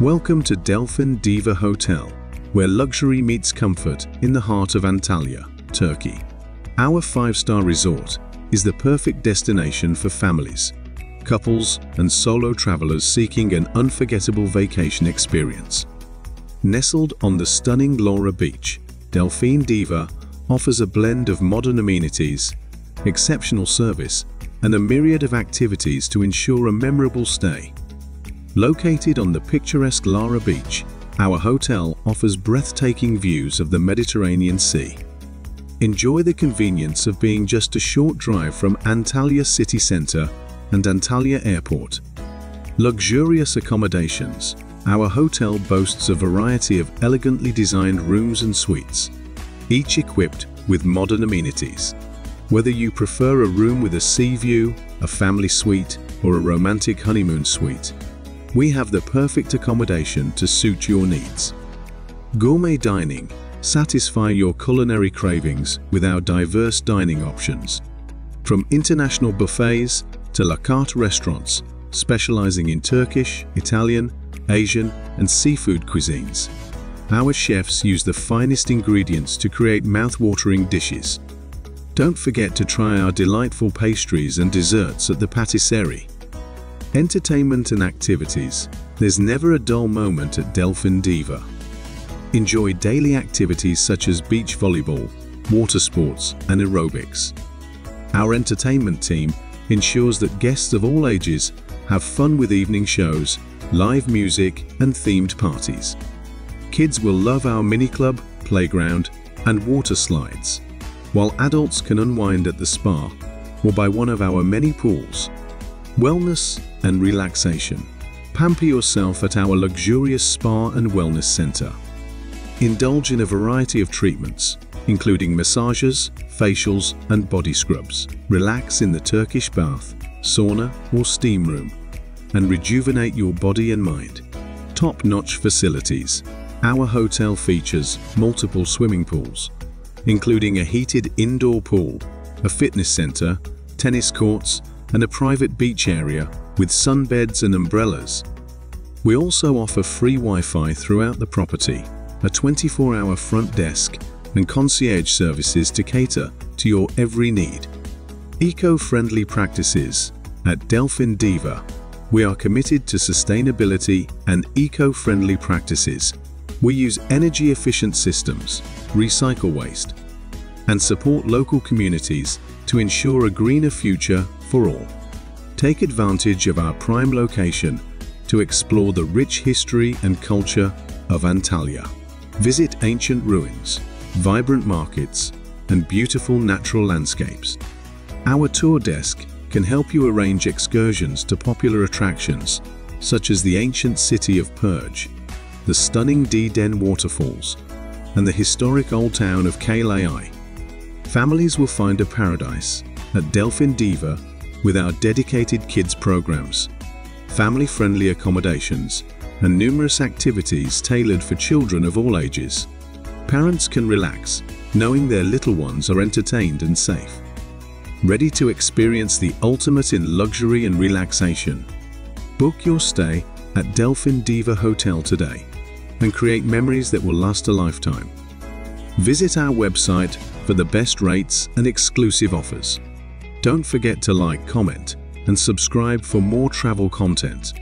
Welcome to Delphin Diva Hotel, where luxury meets comfort in the heart of Antalya, Turkey. Our 5-star resort is the perfect destination for families, couples, and solo travelers seeking an unforgettable vacation experience. Nestled on the stunning Lara beach, Delphin Diva offers a blend of modern amenities, exceptional service, and a myriad of activities to ensure a memorable stay. Located on the picturesque Lara beach, our hotel offers breathtaking views of the Mediterranean Sea. Enjoy the convenience of being just a short drive from Antalya city centre and Antalya Airport. Luxurious accommodations. Our hotel boasts a variety of elegantly designed rooms and suites, each equipped with modern amenities. Whether you prefer a room with a sea view, a family suite, or a romantic honeymoon suite, we have the perfect accommodation to suit your needs. Gourmet dining. Satisfy your culinary cravings with our diverse dining options. From international buffets to la carte restaurants, specializing in Turkish, Italian, Asian, and seafood cuisines. Our chefs use the finest ingredients to create mouth-watering dishes. Don't forget to try our delightful pastries and desserts at the patisserie. Entertainment and activities. There's never a dull moment at Delphin Diva. Enjoy daily activities such as beach volleyball, water sports, and aerobics. Our entertainment team ensures that guests of all ages have fun with evening shows, live music, and themed parties. Kids will love our mini club, playground, and water slides, while adults can unwind at the spa or by one of our many pools. Wellness and relaxation. Pamper yourself at our luxurious spa and wellness center. Indulge in a variety of treatments, including massages, facials, and body scrubs. Relax in the Turkish bath, sauna, or steam room, and rejuvenate your body and mind. Top-notch facilities. Our hotel features multiple swimming pools, including a heated indoor pool, a fitness center, tennis courts, and a private beach area with sunbeds and umbrellas. We also offer free Wi-Fi throughout the property, a 24-hour front desk, and concierge services to cater to your every need. Eco-friendly practices. At Delphin Diva, we are committed to sustainability and eco-friendly practices. We use energy-efficient systems, recycle waste, and support local communities to ensure a greener future for all. Take advantage of our prime location to explore the rich history and culture of Antalya. Visit ancient ruins, vibrant markets, and beautiful natural landscapes. Our tour desk can help you arrange excursions to popular attractions such as the ancient city of Purge, the stunning D-Den waterfalls, and the historic old town of Kalai. Families will find a paradise at Delphin Diva with our dedicated kids programs, family-friendly accommodations, and numerous activities tailored for children of all ages. Parents can relax, knowing their little ones are entertained and safe. Ready to experience the ultimate in luxury and relaxation? Book your stay at Delphin Diva Hotel today and create memories that will last a lifetime. Visit our website for the best rates and exclusive offers. Don't forget to like, comment, and subscribe for more travel content.